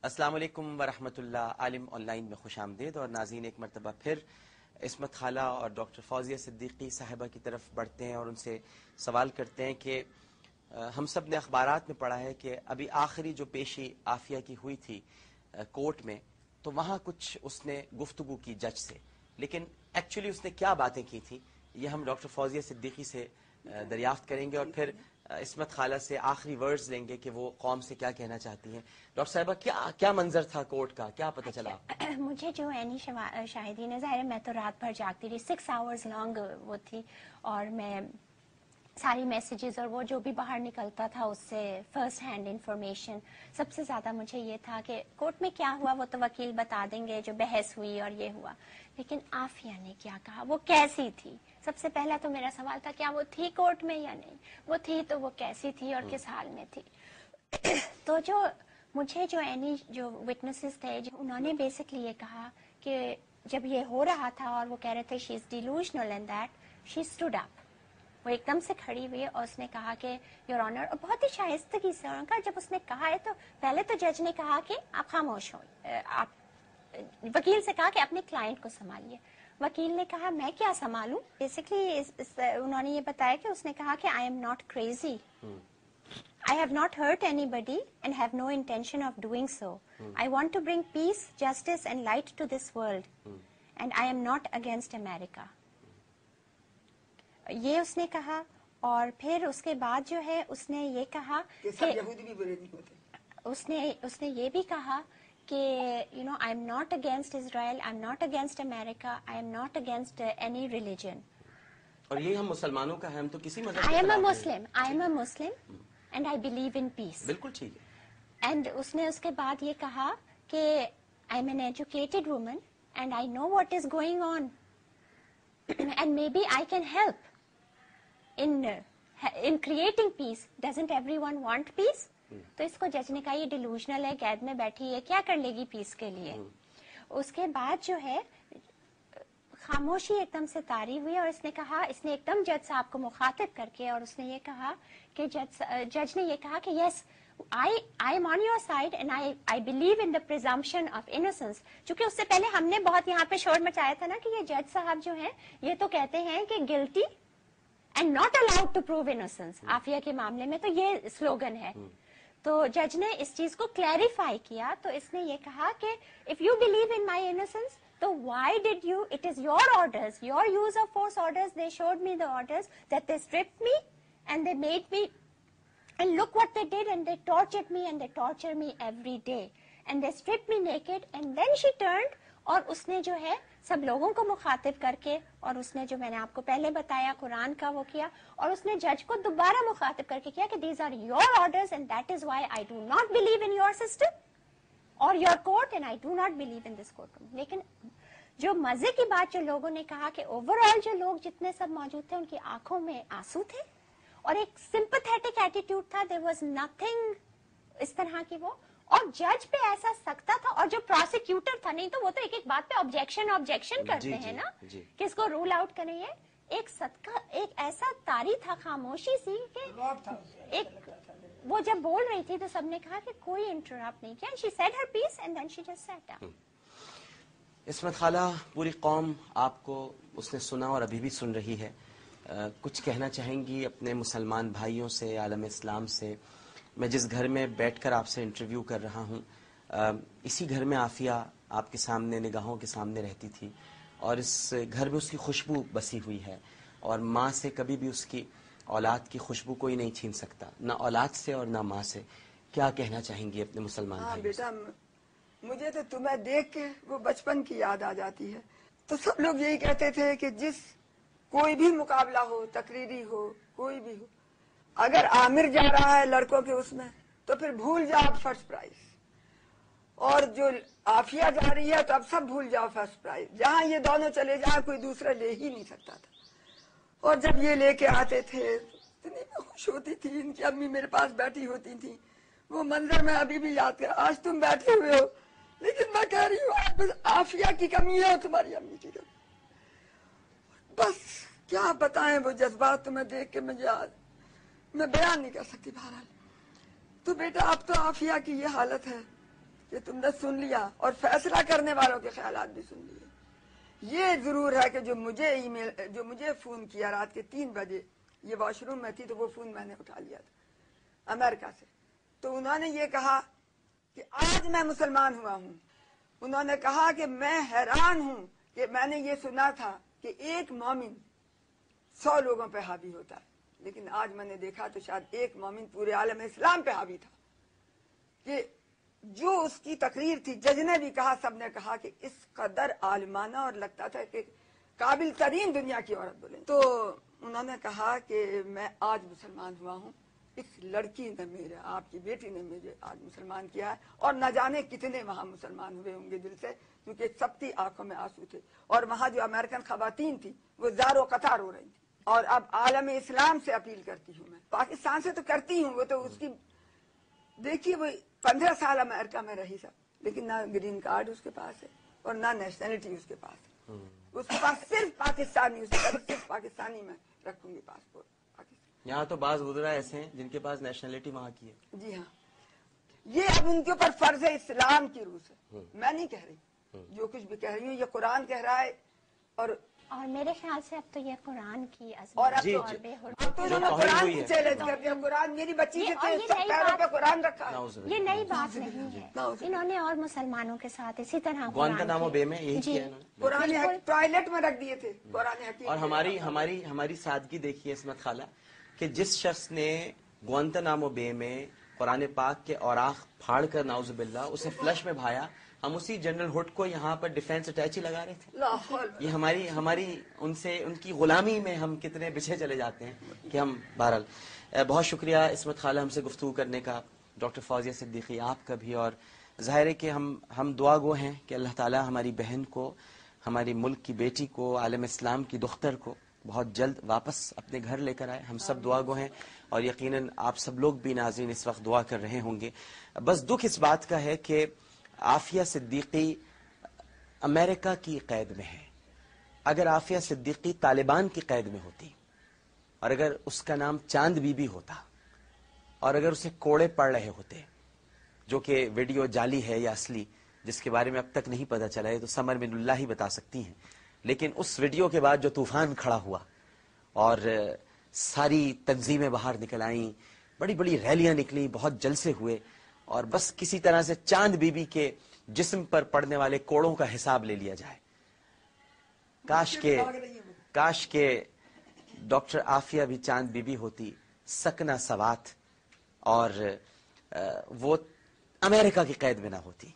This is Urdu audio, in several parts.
السلام علیکم ورحمۃ اللہ. عالم آن لائن میں خوش آمدید. اور ناظرین، ایک مرتبہ پھر عصمت خالہ اور ڈاکٹر فوزیہ صدیقی صاحبہ کی طرف بڑھتے ہیں اور ان سے سوال کرتے ہیں کہ ہم سب نے اخبارات میں پڑھا ہے کہ ابھی آخری جو پیشی عافیہ کی ہوئی تھی کورٹ میں، تو وہاں کچھ اس نے گفتگو کی جج سے، لیکن ایکچولی اس نے کیا باتیں کی تھیں یہ ہم ڈاکٹر فوزیہ صدیقی سے دریافت کریں گے، اور پھر عصمت خالہ سے آخری ورڈز لیں گے کہ وہ قوم سے کیا کہنا چاہتی ہیں. ڈاکٹر صاحبہ، کیا منظر تھا کورٹ کا، کیا پتہ چلا؟ مجھے جو اینی شاہدین ہے، ظاہر ہے میں تو رات بھر جاگتی رہی، 6 آورز لانگ وہ تھی، اور میں ساری میسیجز اور وہ جو بھی باہر نکلتا تھا اس سے فرسٹ ہینڈ انفارمیشن. سب سے زیادہ مجھے یہ تھا کہ کورٹ میں کیا ہوا وہ تو وکیل بتا دیں گے، جو بحث ہوئی اور یہ ہوا، لیکن عافیہ نے کیا کہا، وہ کیسی تھی. سب سے پہلا تو میرا سوال تھا کیا وہ تھی کورٹ میں یا نہیں، وہ تھی تو وہ کیسی تھی اور کس حال میں تھی. تو مجھے جو وٹنسز تھے انہوں نے بیسکلی یہ کہا کہ جب یہ ہو رہا تھا اور وہ کہہ رہے تھے she is delusional and that she stood up, وہ ایک دم سے کھڑی ہوئی اور اس نے کہا کہ یور آنر، اور بہت ہی شائستگی سے ان کا جب اس نے کہا ہے تو پہلے تو جج نے کہا کہ آپ خاموش ہو، آپ وکیل سے کہا کہ اپنے کلائنٹ کو سنبھالیے. وکیل نے کہا میں کیا سنبھالوں. بیسکلی انہوں نے یہ بتایا کہ اس نے کہا کہ I am not crazy, I have not hurt anybody and have no intention of doing so. I want to bring peace, justice and light to this world. And I am not against America. یہ اس نے کہا، اور پھر اس کے بعد جو ہے اس نے یہ کہا کہ اس نے یہ بھی کہا کہ I am not against Israel, I am not against America, I am not against any religion. اور یہ ہم مسلمانوں کا ہے، ہم تو کسی مذہب I am a Muslim and I believe in peace. بالکل ٹھیک ہے. اینڈ اس نے اس کے بعد یہ کہا کہ I am an educated woman and I know what is going on and maybe I can help in creating peace. Doesn't everyone want peace? تو اس کو جج نے کہا یہ ڈیلوژنل ہے، قید میں بیٹھی ہے، کیا کر لے گی پیس کے لیے. اس کے بعد جو ہے خاموشی ایک دم سے طاری ہوئی، اور اس نے کہا، اس نے ایک دم جج صاحب کو مخاطب کر کے، اور اس نے یہ کہا کہ جج نے یہ کہا کہ یس I am on your side and I believe in the presumption of innocence. چونکہ اس سے پہلے ہم نے بہت یہاں پہ شور مچایا تھا نا کہ یہ جج صاحب جو ہیں یہ تو کہتے ہیں کہ guilty and not allowed to prove innocence. Aafia کے معاملے میں تو یہ سلوگن ہے. تو جج نے اس چیز کو کلیریفائی کیا، تو اس نے یہ کہا کہ if you believe in my innocence, so why did you, it is your orders, your use of force orders, they showed me the orders that they stripped me and they made me, and look what they did, and they tortured me and they torture me every day and they stripped me naked and then she turned. اور اس نے جو ہے سب لوگوں کو مخاطب کر کے، اور اس نے جو میں نے آپ کو پہلے بتایا قرآن کا وہ کیا، اور اس نے جج کو دوبارہ مخاطب کر کے کیا کہ these are your orders and that is why I do not believe in your system or your court and I do not believe in this courtroom. لیکن جو مزے کی بات جو لوگوں نے کہا کہ اوور آل جو لوگ جتنے سب موجود تھے ان کی آنکھوں میں آنسو تھے اور ایک سمپتھیٹک ایٹیٹیوڈ تھا. there was nothing اس طرح کی وہ، اور جج پہ ایسا سکتا تھا، اور جو پروسیکیوٹر تھا، نہیں تو وہ تو ایک ایک بات پہ آبجیکشن کرتے ہیں نا کہ اس کو رول آؤٹ کریں. ایک صدقہ ایک ایسا طاری تھا، خاموشی سی کہ ایک وہ جب بول رہی تھی تو سب نے کہا کہ کوئی انٹرپٹ نہیں کیا. she said her piece and then she just sat down. عصمت خالہ، پوری قوم آپ کو اس نے سنا اور ابھی بھی سن رہی ہے، کچھ کہنا چاہیں گی اپنے مسلمان بھائیوں سے، عالم اسلام سے؟ میں جس گھر میں بیٹھ کر آپ سے انٹرویو کر رہا ہوں، اسی گھر میں عافیہ آپ کے سامنے، نگاہوں کے سامنے رہتی تھی، اور اس گھر میں اس کی خوشبو بسی ہوئی ہے، اور ماں سے کبھی بھی اس کی اولاد کی خوشبو کوئی نہیں چھین سکتا، نہ اولاد سے اور نہ ماں سے. کیا کہنا چاہیں گی اپنے مسلمان بھائیوں سے؟ بیٹا، مجھے تو تمہیں دیکھ کے وہ بچپن کی یاد آ جاتی ہے. تو سب لوگ یہی کہتے تھے کہ جس کوئی بھی مقابلہ ہو، تقریری ہو، کوئی بھی ہو، اگر عامر جا رہا ہے لڑکوں کے اس میں تو پھر بھول جاؤ فرسٹ پرائز، اور جو عافیہ جا رہی ہے تو اب سب بھول جاؤ فرسٹ پرائز. جہاں یہ دونوں چلے جائیں کوئی دوسرا لے ہی نہیں سکتا تھا. اور جب یہ لے کے آتے تھے اتنی میں خوش ہوتی تھی. ان کی امی میرے پاس بیٹھی ہوتی تھی، وہ منظر میں ابھی بھی یاد کر. آج تم بیٹھے ہوئے ہو لیکن میں کہہ رہی ہوں بس عافیہ کی کمی ہے اور تمہاری امی کی کمی. بس کیا بتائیں وہ جذبات تمہیں دیکھ کے میں بیان نہیں کر سکتی. بہرحال تو بیٹا اب تو عافیہ کی یہ حالت ہے کہ تم نے سن لیا اور فیصلہ کرنے والوں کے خیالات بھی سن لیے. یہ ضرور ہے کہ جو مجھے فون کیا رات کے 3 بجے، یہ واش روم میں تھی تو وہ فون میں نے اٹھا لیا تھا امریکہ سے، تو انہوں نے یہ کہا کہ آج میں مسلمان ہوا ہوں. انہوں نے کہا کہ میں حیران ہوں کہ میں نے یہ سنا تھا کہ ایک مومن 100 لوگوں پہ حاوی ہوتا ہے، لیکن آج میں نے دیکھا تو شاید ایک مومن پورے عالم اسلام پہ حاوی تھا. کہ جو اس کی تقریر تھی، جج نے بھی کہا، سب نے کہا کہ اس قدر عالمانہ اور لگتا تھا کہ قابل ترین دنیا کی عورت بولیں. تو انہوں نے کہا کہ میں آج مسلمان ہوا ہوں، اس لڑکی نے میرے، آپ کی بیٹی نے مجھے آج مسلمان کیا ہے، اور نہ جانے کتنے وہاں مسلمان ہوئے ہوں گے دل سے، کیونکہ سب کی آنکھوں میں آنسو تھے. اور وہاں جو امریکن خواتین تھی وہ زار و قطار ہو رہی تھی. اور اب عالم اسلام سے اپیل کرتی ہوں، میں پاکستان سے تو کرتی ہوں، وہ تو اس کی دیکھیے، وہ 15 سال امریکہ میں رہی سب، لیکن نہ گرین کارڈ اس کے پاس ہے اور نہ نیشنلٹی اس کے پاس ہے. اس کے پاس صرف پاکستانی، اس کے صرف پاکستانی میں رکھوں گی پاسپورٹ. یہاں تو بعض وزراء ایسے ہیں جن کے پاس نیشنلٹی وہاں کی ہے. جی ہاں، یہ اب ان کے اوپر فرض ہے اسلام کی روح سے. میں نہیں کہہ رہی، جو کچھ بھی کہہ رہی ہوں یہ قرآن کہہ رہا ہے. اور میرے خیال سے اب تو یہ قرآن کی اور عظمت جی اور جی بے اب تو انہوں نے قرآن کی چیلنج کر دیا. قرآن میری بچی کے پیروں پہ قرآن رکھا ہے. یہ نئی بات نہیں ہے، انہوں نے اور مسلمانوں کے ساتھ اسی طرح گوانتانامو بے میں یہی کیا انہوں نے. قرآن ٹوائلٹ میں رکھ دیے تھے قرآن حکیم. اور ہماری سادگی دیکھیے عصمت خالہ، کہ جس شخص نے گوانتانامو بے میں قرآن پاک کے اوراق پھاڑ کر نعوذ باللہ اسے فلش میں بھایا، ہم اسی جنرل ہڈ کو یہاں پر ڈیفینس اٹیچی لگا رہے تھے. یہ ہماری ان کی غلامی میں ہم کتنے بچھے چلے جاتے ہیں کہ ہم. بہرحال بہت شکریہ عصمت خالہ ہم سے گفتگو کرنے کا، ڈاکٹر فوزیہ صدیقی آپ کا بھی. اور ظاہر ہے کہ ہم دعا گو ہیں کہ اللہ تعالیٰ ہماری بہن کو، ہماری ملک کی بیٹی کو، عالم اسلام کی دختر کو بہت جلد واپس اپنے گھر لے کر آئے. ہم سب دعا گو ہیں اور یقیناً آپ سب لوگ بھی ناظرین اس وقت دعا کر رہے ہوں گے. بس دکھ اس بات کا ہے کہ عافیہ صدیقی امریکہ کی قید میں ہے. اگر عافیہ صدیقی طالبان کی قید میں ہوتی، اور اگر اس کا نام چاند بی بی ہوتا، اور اگر اسے کوڑے پڑ رہے ہوتے، جو کہ ویڈیو جعلی ہے یا اصلی جس کے بارے میں اب تک نہیں پتہ چلا ہے، تو سمر من اللہ ہی بتا سکتی ہیں. لیکن اس ویڈیو کے بعد جو طوفان کھڑا ہوا اور ساری تنظیمیں باہر نکل آئیں، بڑی بڑی ریلیاں نکلیں، بہت جلسے ہوئے، اور بس کسی طرح سے چاند بی بی کے جسم پر پڑنے والے کوڑوں کا حساب لے لیا جائے. کاش کے ڈاکٹر عافیہ بھی چاند بی بی ہوتی، سکنہ سوات، اور وہ امریکہ کی قید میں نہ ہوتی.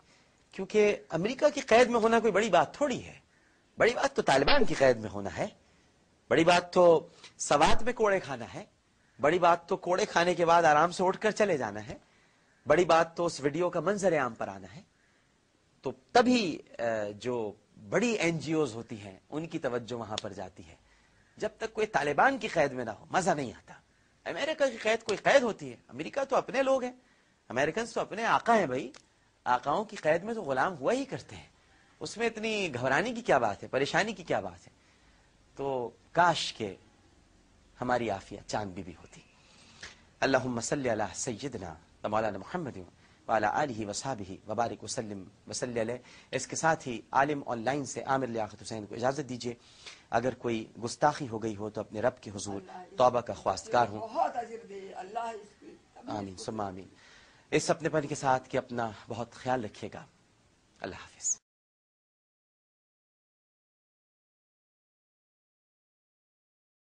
کیونکہ امریکہ کی قید میں ہونا کوئی بڑی بات تھوڑی ہے. بڑی بات تو طالبان کی قید میں ہونا ہے، بڑی بات تو سوات میں کوڑے کھانا ہے، بڑی بات تو کوڑے کھانے کے بعد آرام سے اٹھ کر چلے جانا ہے، بڑی بات تو اس ویڈیو کا منظر عام پر آنا ہے. تو تبھی جو بڑی این جی اوز ہوتی ہیں ان کی توجہ وہاں پر جاتی ہے. جب تک کوئی طالبان کی قید میں نہ ہو مزہ نہیں آتا. امریکہ کی قید کوئی قید ہوتی ہے؟ امریکہ تو اپنے لوگ ہیں، امریکنز تو اپنے آقا ہیں بھائی. آقاؤں کی قید میں تو غلام ہوا ہی کرتے ہیں، اس میں اتنی گھبرانے کی کیا بات ہے، پریشانی کی کیا بات ہے. تو کاش کہ ہماری عافیہ چاند بی بی ہوتی. اللہم صلی علی سیدنا و مولانا محمد وعلی آلہ وصحبہ وبارک وسلم وصلی علیہ. اس کے ساتھ ہی عالم آن لائن سے عامر لیاقت حسین کو اجازت دیجیے. اگر کوئی گستاخی ہو گئی ہو تو اپنے رب کے حضور توبہ کا خواستگار ہوں. بہت اجر دے اللہ اس کی. آمین ثم آمین. اس اپنے پن کے ساتھ کہ اپنا بہت خیال رکھیے گا. اللہ حافظ.